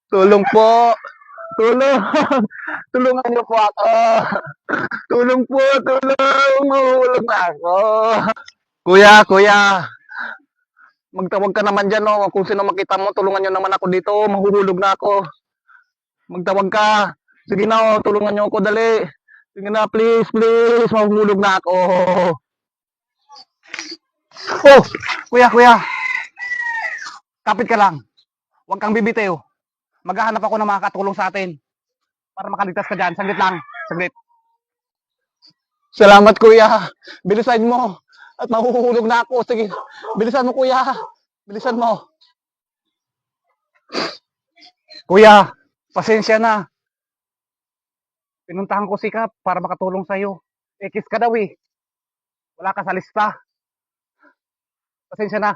Tulong po. Tulong. Tulungan niyo po ako. Tulong po, tulong. Mahulog na ako. Kuya, kuya. Magtawag ka naman dyan, no? Kung sino makita mo, tulungan nyo naman ako dito. Mahuhulog na ako. Magtawag ka. Sige na, oh, tulungan nyo ako, dali. Sige na, please, please. Mahuhulog na ako. Oh, kuya, kuya. Kapit ka lang. Huwag kang bibitiw. Maghahanap ako ng mga katulong sa atin. Para makaligtas ka dyan. Saglit lang. Saglit. Salamat, kuya. Bilisan mo. At mahuhulog na ako. Sige. Bilisan mo, kuya. Bilisan mo. Kuya, pasensya na. Pinuntahan ko si Kap para makatulong sa'yo. Ekis ka daw eh. Wala ka sa lista. Pasensya na.